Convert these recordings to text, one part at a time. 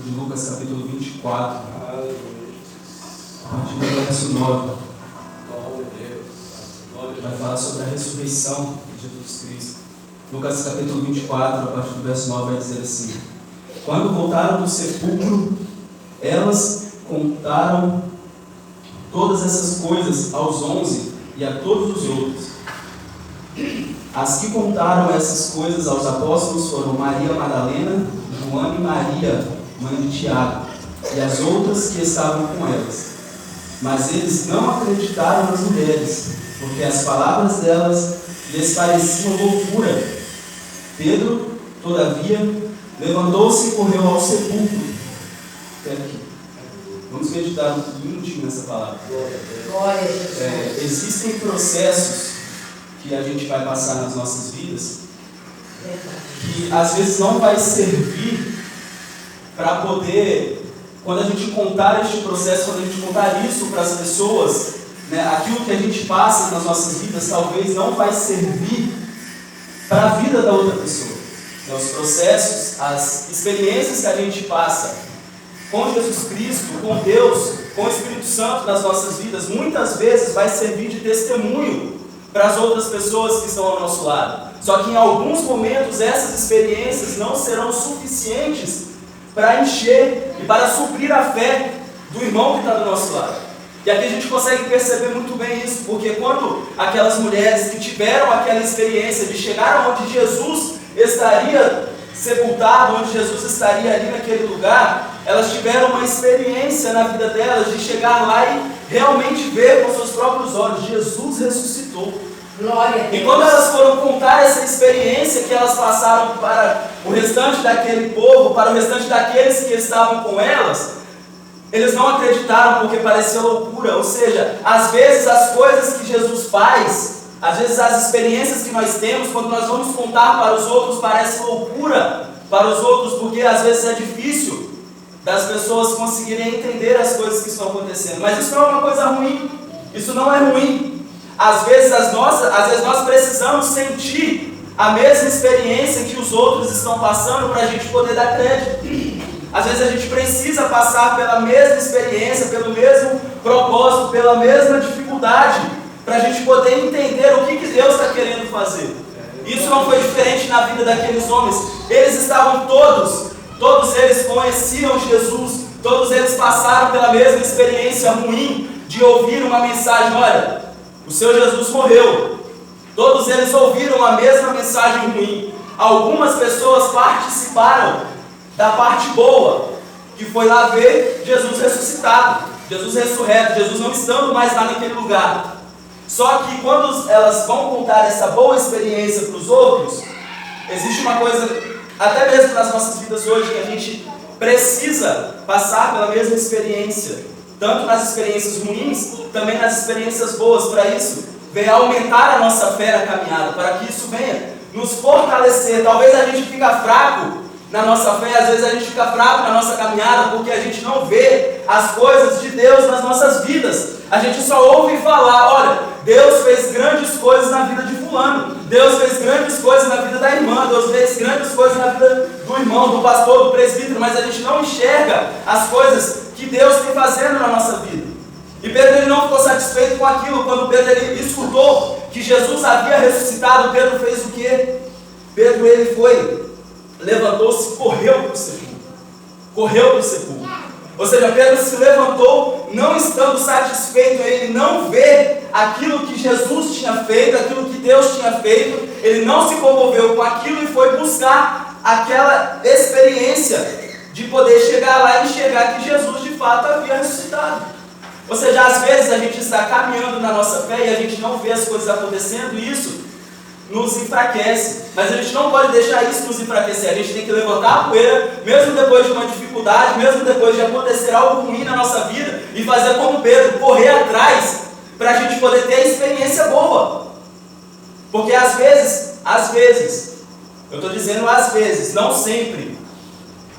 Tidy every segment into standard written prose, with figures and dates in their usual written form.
de Lucas capítulo 24, a partir do verso 9. Vai falar sobre a ressurreição de Jesus Cristo. Lucas capítulo 24, a partir do verso 9, vai dizer assim: quando voltaram do sepulcro, elas contaram todas essas coisas aos 11 e a todos os outros. As que contaram essas coisas aos apóstolos foram Maria Madalena, Joana e Maria, mãe de Tiago, e as outras que estavam com elas. Mas eles não acreditaram nas mulheres, porque as palavras delas lhes pareciam loucura. Pedro, todavia, levantou-se e correu ao sepulcro. Até aqui. Vamos meditar um minutinho nessa palavra. Glória a Jesus. Existem processos que a gente vai passar nas nossas vidas que às vezes não vai servir para poder, quando a gente contar este processo, quando a gente contar isso para as pessoas, né, aquilo que a gente passa nas nossas vidas talvez não vai servir para a vida da outra pessoa. Né, os processos, as experiências que a gente passa com Jesus Cristo, com Deus, com o Espírito Santo nas nossas vidas, muitas vezes vai servir de testemunho para as outras pessoas que estão ao nosso lado. Só que em alguns momentos essas experiências não serão suficientes para encher e para suprir a fé do irmão que está do nosso lado. E aqui a gente consegue perceber muito bem isso, porque quando aquelas mulheres que tiveram aquela experiência de chegar onde Jesus estaria sepultado, onde Jesus estaria ali naquele lugar, elas tiveram uma experiência na vida delas de chegar lá e realmente ver com seus próprios olhos: Jesus ressuscitou. Glória a Deus. E quando elas foram contar essa experiência que elas passaram para o restante daquele povo, para o restante daqueles que estavam com elas, eles não acreditaram porque parecia loucura. Ou seja, às vezes as coisas que Jesus faz, às vezes as experiências que nós temos, quando nós vamos contar para os outros, parece loucura para os outros, porque às vezes é difícil das pessoas conseguirem entender as coisas que estão acontecendo. Mas isso não é uma coisa ruim, isso não é ruim. Às vezes nós precisamos sentir a mesma experiência que os outros estão passando para a gente poder dar crédito. Às vezes a gente precisa passar pela mesma experiência, pelo mesmo propósito, pela mesma dificuldade, para a gente poder entender o que Deus está querendo fazer. Isso não foi diferente na vida daqueles homens. Eles estavam todos eles conheciam Jesus, todos eles passaram pela mesma experiência ruim de ouvir uma mensagem: olha, o seu Jesus morreu. Todos eles ouviram a mesma mensagem ruim. Algumas pessoas participaram da parte boa, que foi lá ver Jesus ressuscitado, Jesus ressurreto, Jesus não estando mais lá naquele lugar. Só que quando elas vão contar essa boa experiência para os outros, existe uma coisa, até mesmo nas nossas vidas hoje, que a gente precisa passar pela mesma experiência. Tanto nas experiências ruins, também nas experiências boas. Para isso, venha aumentar a nossa fé na caminhada, para que isso venha nos fortalecer. Talvez a gente fica fraco na nossa fé, às vezes a gente fica fraco na nossa caminhada, porque a gente não vê as coisas de Deus nas nossas vidas. A gente só ouve falar: olha, Deus fez grandes coisas na vida de fulano, Deus fez grandes coisas na vida da irmã, Deus fez grandes coisas na vida do irmão, do pastor, do presbítero, mas a gente não enxerga as coisas que Deus tem fazendo na nossa vida. E Pedro ele não ficou satisfeito com aquilo. Quando Pedro ele escutou que Jesus havia ressuscitado, Pedro fez o quê? Pedro ele foi, levantou-se e correu para o sepulcro. Correu para o sepulcro. Ou seja, Pedro se levantou, não estando satisfeito, ele não vê aquilo que Jesus tinha feito, aquilo que Deus tinha feito, ele não se comoveu com aquilo e foi buscar aquela experiência de poder chegar lá e enxergar que Jesus de fato havia ressuscitado. Ou seja, às vezes a gente está caminhando na nossa fé e a gente não vê as coisas acontecendo e isso nos enfraquece. Mas a gente não pode deixar isso nos enfraquecer. A gente tem que levantar a poeira, mesmo depois de uma dificuldade, mesmo depois de acontecer algo ruim na nossa vida, e fazer como Pedro, correr atrás para a gente poder ter a experiência boa. Porque às vezes, eu estou dizendo às vezes, não sempre,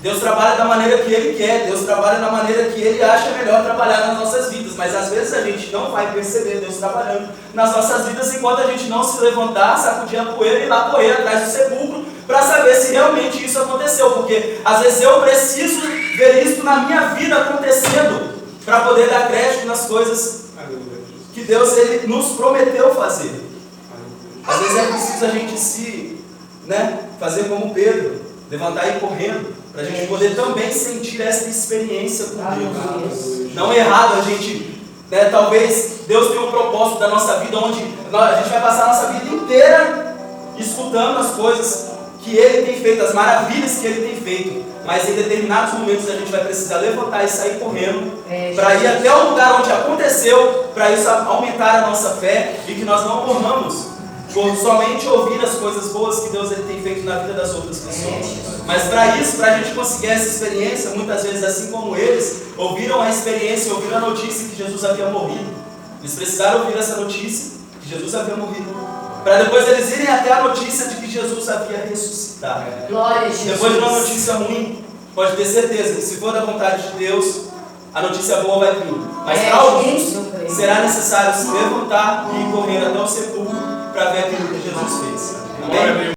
Deus trabalha da maneira que Ele quer, Deus trabalha da maneira que Ele acha melhor trabalhar nas nossas vidas, mas às vezes a gente não vai perceber Deus trabalhando nas nossas vidas enquanto a gente não se levantar, sacudir a poeira e ir lá correr atrás do sepulcro para saber se realmente isso aconteceu, porque às vezes eu preciso ver na minha vida acontecendo para poder dar crédito nas coisas que Deus ele nos prometeu fazer. Às vezes é preciso a gente fazer como Pedro, levantar e ir correndo, para a gente poder também sentir essa experiência com Deus. Não é errado a gente, talvez Deus tenha um propósito da nossa vida, onde a gente vai passar a nossa vida inteira escutando as coisas que Ele tem feito, as maravilhas que Ele tem feito, mas em determinados momentos a gente vai precisar levantar e sair correndo, para ir até o lugar onde aconteceu, para isso aumentar a nossa fé e que nós não morramos por somente ouvir as coisas boas que Deus ele tem feito na vida das outras pessoas. Mas para isso, para a gente conseguir essa experiência, muitas vezes assim como eles, ouviram a experiência, ouviram a notícia que Jesus havia morrido. Eles precisaram ouvir essa notícia que Jesus havia morrido, para depois eles irem até a notícia de que Jesus havia ressuscitado. Glória a Jesus. Depois de uma notícia ruim, pode ter certeza que se for da vontade de Deus, a notícia boa vai vir. Mas para alguns será necessário se levantar e ir correndo até o sepulcro para ver aquilo que Jesus fez. Amém?